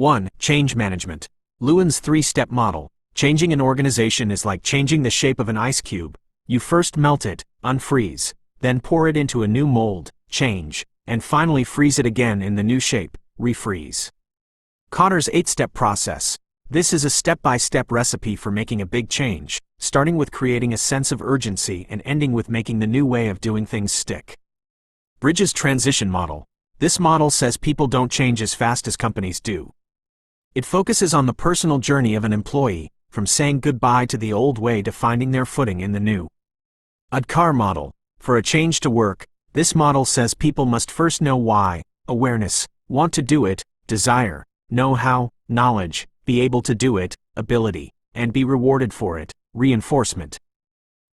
1. Change management. Lewin's three-step model. Changing an organization is like changing the shape of an ice cube. You first melt it, unfreeze, then pour it into a new mold, change, and finally freeze it again in the new shape, refreeze. Kotter's 8-step process. This is a step-by-step recipe for making a big change, starting with creating a sense of urgency and ending with making the new way of doing things stick. Bridges' transition model. This model says people don't change as fast as companies do. It focuses on the personal journey of an employee, from saying goodbye to the old way to finding their footing in the new. Udkar model. For a change to work, this model says people must first know why, awareness, want to do it, desire, know how, knowledge, be able to do it, ability, and be rewarded for it, reinforcement.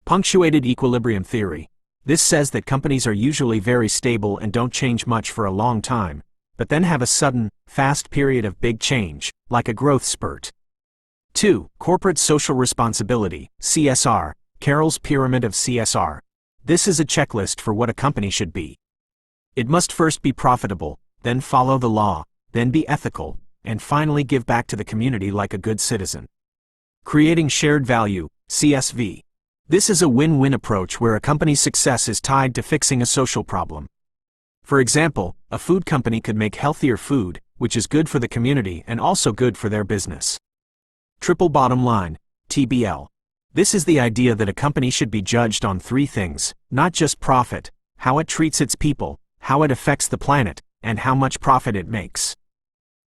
Punctuated equilibrium theory. This says that companies are usually very stable and don't change much for a long time, but then have a sudden, fast period of big change, like a growth spurt. 2. Corporate social responsibility, CSR, Carroll's pyramid of CSR. This is a checklist for what a company should be. It must first be profitable, then follow the law, then be ethical, and finally give back to the community like a good citizen. Creating shared value, CSV. This is a win-win approach where a company's success is tied to fixing a social problem. For example, a food company could make healthier food, which is good for the community and also good for their business. Triple bottom line, TBL. This is the idea that a company should be judged on 3 things, not just profit, how it treats its people, how it affects the planet, and how much profit it makes.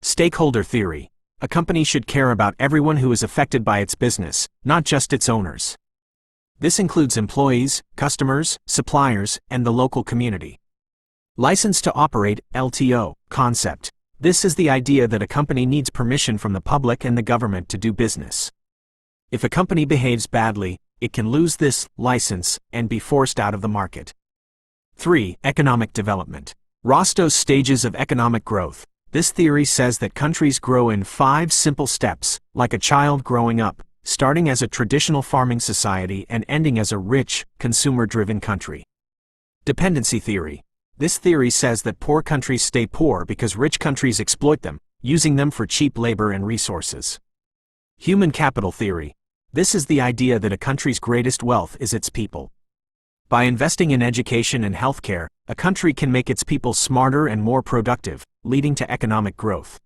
Stakeholder theory. A company should care about everyone who is affected by its business, not just its owners. This includes employees, customers, suppliers, and the local community. License to operate, LTO, concept. This is the idea that a company needs permission from the public and the government to do business. If a company behaves badly, it can lose this license and be forced out of the market. 3. Economic development. Rostow's stages of economic growth. This theory says that countries grow in 5 simple steps, like a child growing up, starting as a traditional farming society and ending as a rich, consumer-driven country. Dependency theory. This theory says that poor countries stay poor because rich countries exploit them, using them for cheap labor and resources. Human capital theory. This is the idea that a country's greatest wealth is its people. By investing in education and healthcare, a country can make its people smarter and more productive, leading to economic growth.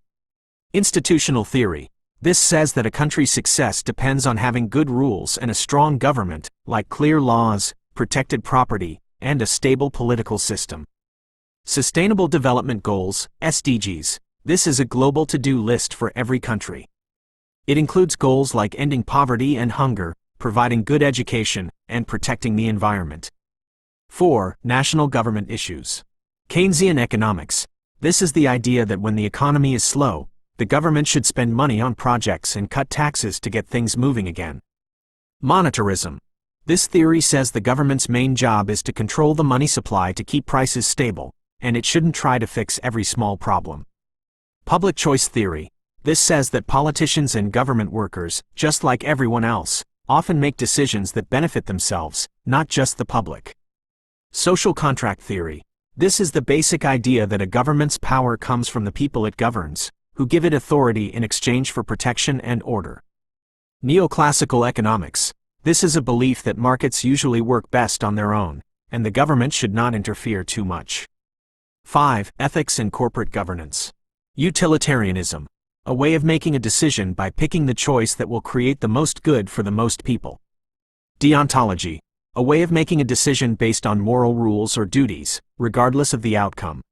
Institutional theory. This says that a country's success depends on having good rules and a strong government, like clear laws, protected property, and a stable political system. Sustainable Development Goals, SDGs. This is a global to-do list for every country. It includes goals like ending poverty and hunger, providing good education, and protecting the environment. 4. National government issues. Keynesian economics. This is the idea that when the economy is slow, the government should spend money on projects and cut taxes to get things moving again. Monetarism. This theory says the government's main job is to control the money supply to keep prices stable, and it shouldn't try to fix every small problem. Public choice theory. This says that politicians and government workers, just like everyone else, often make decisions that benefit themselves, not just the public. Social contract theory. This is the basic idea that a government's power comes from the people it governs, who give it authority in exchange for protection and order. Neoclassical economics. This is a belief that markets usually work best on their own, and the government should not interfere too much. 5. Ethics and corporate governance. Utilitarianism. A way of making a decision by picking the choice that will create the most good for the most people. Deontology. A way of making a decision based on moral rules or duties, regardless of the outcome.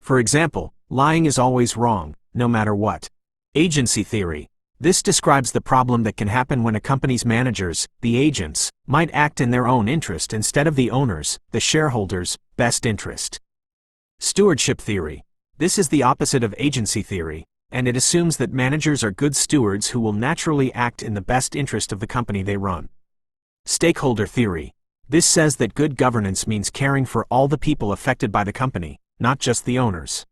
For example, lying is always wrong, no matter what. Agency theory. This describes the problem that can happen when a company's managers, the agents, might act in their own interest instead of the owners, the shareholders' best interest. Stewardship theory. This is the opposite of agency theory, and it assumes that managers are good stewards who will naturally act in the best interest of the company they run. Stakeholder theory. This says that good governance means caring for all the people affected by the company, not just the owners.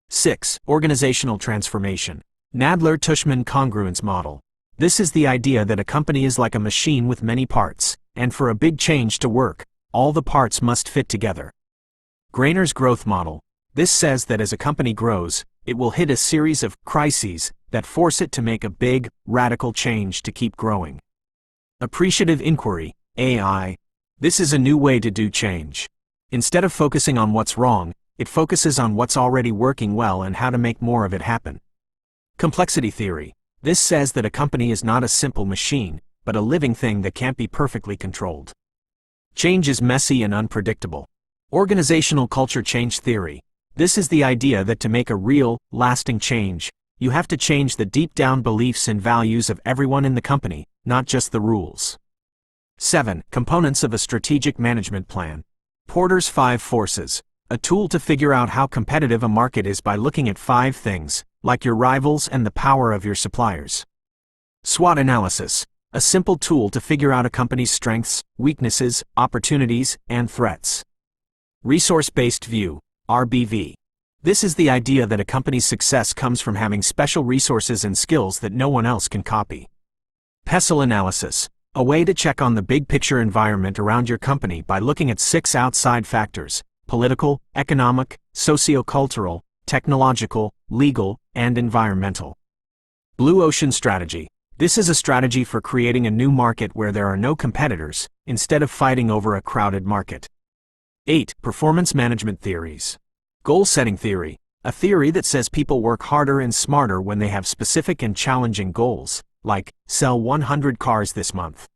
6. Organizational transformation. Nadler-Tushman congruence model. This is the idea that a company is like a machine with many parts, and for a big change to work, all the parts must fit together. Grainer's growth model. This says that as a company grows, it will hit a series of crises that force it to make a big, radical change to keep growing. Appreciative inquiry, AI. This is a new way to do change. Instead of focusing on what's wrong, it focuses on what's already working well and how to make more of it happen. Complexity theory. This says that a company is not a simple machine, but a living thing that can't be perfectly controlled. Change is messy and unpredictable. Organizational culture change theory. This is the idea that to make a real, lasting change, you have to change the deep-down beliefs and values of everyone in the company, not just the rules. 7. Components of a strategic management plan. Porter's 5 forces. A tool to figure out how competitive a market is by looking at 5 things, like your rivals and the power of your suppliers. SWOT analysis. A simple tool to figure out a company's strengths, weaknesses, opportunities, and threats. Resource-based view, RBV. This is the idea that a company's success comes from having special resources and skills that no one else can copy. PESTLE analysis. A way to check on the big picture environment around your company by looking at 6 outside factors: political, economic, socio-cultural, technological, legal, and environmental. Blue ocean strategy. This is a strategy for creating a new market where there are no competitors, instead of fighting over a crowded market. 8. Performance management theories. Goal-setting theory. A theory that says people work harder and smarter when they have specific and challenging goals, like, sell 100 cars this month.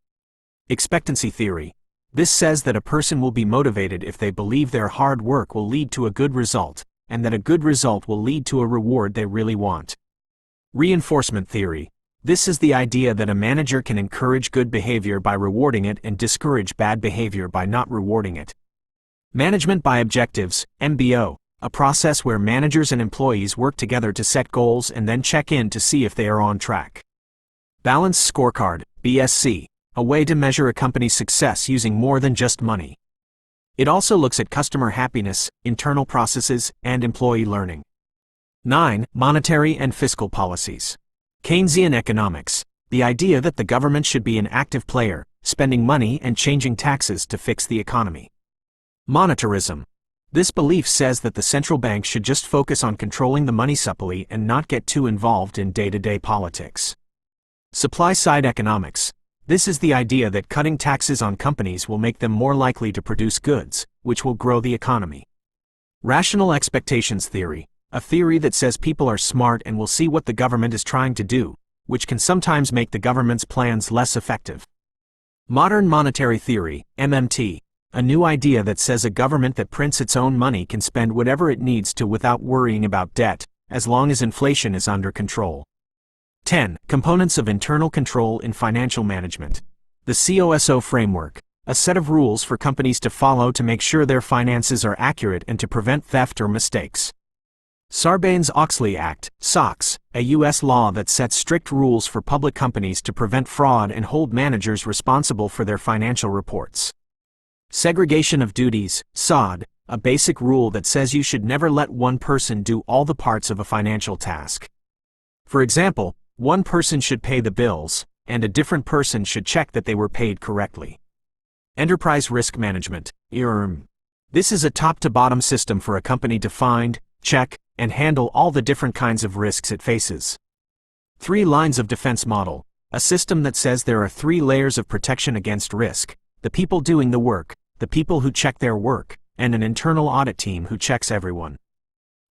Expectancy theory. This says that a person will be motivated if they believe their hard work will lead to a good result, and that a good result will lead to a reward they really want. Reinforcement theory. This is the idea that a manager can encourage good behavior by rewarding it and discourage bad behavior by not rewarding it. Management by objectives, MBO, a process where managers and employees work together to set goals and then check in to see if they are on track. Balanced scorecard, BSC, a way to measure a company's success using more than just money. It also looks at customer happiness, internal processes, and employee learning. 9. Monetary and fiscal policies. Keynesian economics, the idea that the government should be an active player, spending money and changing taxes to fix the economy. Monetarism. This belief says that the central bank should just focus on controlling the money supply and not get too involved in day-to-day politics. Supply-side economics. This is the idea that cutting taxes on companies will make them more likely to produce goods, which will grow the economy. Rational expectations theory. A theory that says people are smart and will see what the government is trying to do, which can sometimes make the government's plans less effective. Modern monetary theory, MMT, a new idea that says a government that prints its own money can spend whatever it needs to without worrying about debt, as long as inflation is under control. 10. Components of internal control in financial management. The COSO framework, a set of rules for companies to follow to make sure their finances are accurate and to prevent theft or mistakes. Sarbanes-Oxley Act, SOX, a U.S. law that sets strict rules for public companies to prevent fraud and hold managers responsible for their financial reports. Segregation of duties, SOD, a basic rule that says you should never let one person do all the parts of a financial task. For example, one person should pay the bills, and a different person should check that they were paid correctly. Enterprise risk management, ERM. This is a top-to-bottom system for a company to find, check, and handle all the different kinds of risks it faces. 3 lines of defense model, a system that says there are 3 layers of protection against risk: the people doing the work, the people who check their work, and an internal audit team who checks everyone.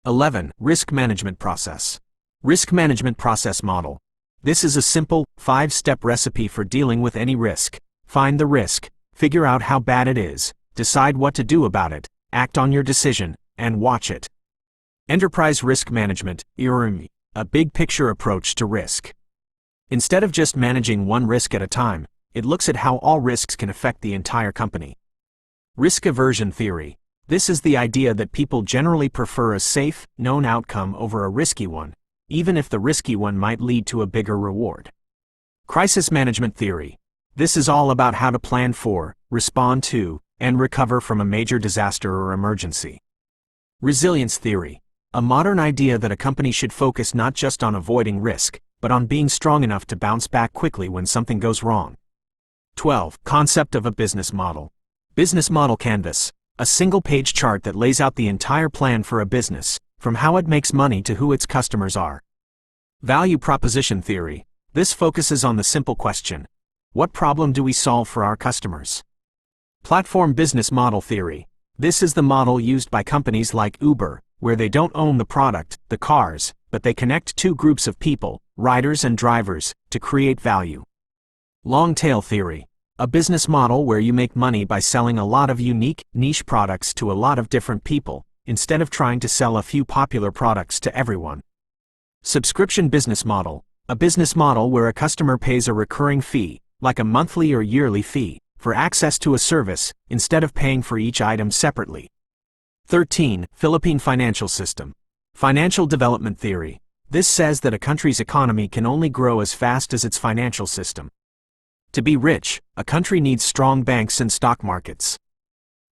11. Risk management process. Risk management process model. This is a simple, 5-step recipe for dealing with any risk. Find the risk, figure out how bad it is, decide what to do about it, act on your decision, and watch it. Enterprise risk management, ERM, a big picture approach to risk. Instead of just managing one risk at a time, it looks at how all risks can affect the entire company. Risk aversion theory. This is the idea that people generally prefer a safe, known outcome over a risky one, even if the risky one might lead to a bigger reward. Crisis management theory. This is all about how to plan for, respond to, and recover from a major disaster or emergency. Resilience theory. A modern idea that a company should focus not just on avoiding risk, but on being strong enough to bounce back quickly when something goes wrong. 12. Concept of a business model. Business model canvas. A single-page chart that lays out the entire plan for a business, from from how it makes money to who its customers are. Value proposition theory. This focuses on the simple question: what problem do we solve for our customers? Platform business model theory. This is the model used by companies like Uber, where they don't own the product, the cars, but they connect two groups of people, riders and drivers, to create value. Long tail theory. A business model where you make money by selling a lot of unique, niche products to a lot of different people, instead of trying to sell a few popular products to everyone. Subscription business model. A business model where a customer pays a recurring fee, like a monthly or yearly fee, for access to a service, instead of paying for each item separately. 13. Philippine financial system. Financial development theory. This says that a country's economy can only grow as fast as its financial system. To be rich, a country needs strong banks and stock markets.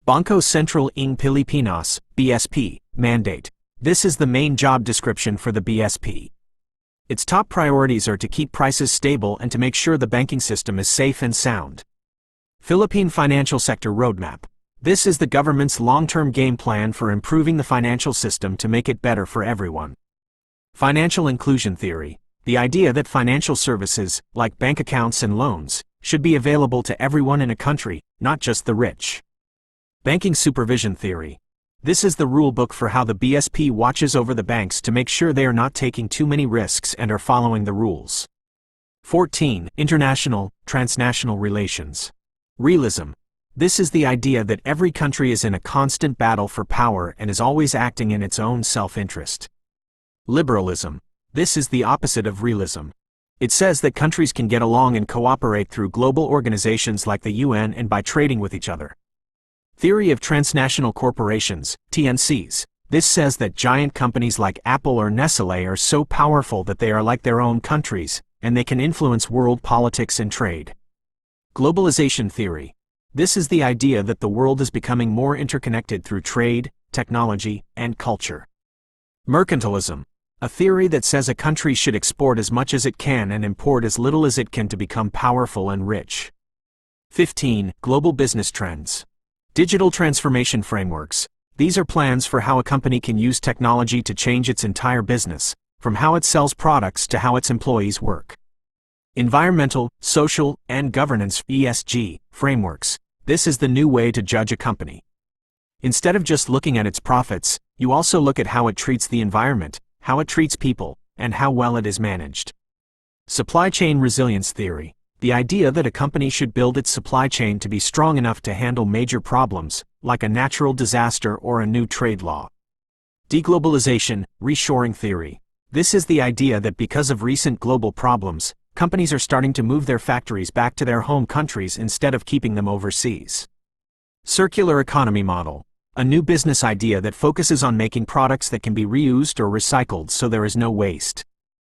Bangko Sentral ng Pilipinas, BSP, mandate. This is the main job description for the BSP. Its top priorities are to keep prices stable and to make sure the banking system is safe and sound. Philippine Financial Sector Roadmap. This is the government's long-term game plan for improving the financial system to make it better for everyone. Financial inclusion theory. The idea that financial services, like bank accounts and loans, should be available to everyone in a country, not just the rich. Banking supervision theory. This is the rule book for how the BSP watches over the banks to make sure they are not taking too many risks and are following the rules. 14. International, transnational relations. Realism. This is the idea that every country is in a constant battle for power and is always acting in its own self-interest. Liberalism. This is the opposite of realism. It says that countries can get along and cooperate through global organizations like the UN and by trading with each other. Theory of transnational corporations, TNCs. This says that giant companies like Apple or Nestlé are so powerful that they are like their own countries, and they can influence world politics and trade. Globalization theory. This is the idea that the world is becoming more interconnected through trade, technology, and culture. Mercantilism. A theory that says a country should export as much as it can and import as little as it can to become powerful and rich. 15. Global business trends. Digital transformation frameworks. These are plans for how a company can use technology to change its entire business, from how it sells products to how its employees work. Environmental, social, and governance (ESG) frameworks. This is the new way to judge a company. Instead of just looking at its profits, you also look at how it treats the environment, how it treats people, and how well it is managed. Supply chain resilience theory. The idea that a company should build its supply chain to be strong enough to handle major problems, like a natural disaster or a new trade law. Deglobalization, reshoring theory. This is the idea that because of recent global problems, companies are starting to move their factories back to their home countries instead of keeping them overseas. Circular economy model. A new business idea that focuses on making products that can be reused or recycled so there is no waste.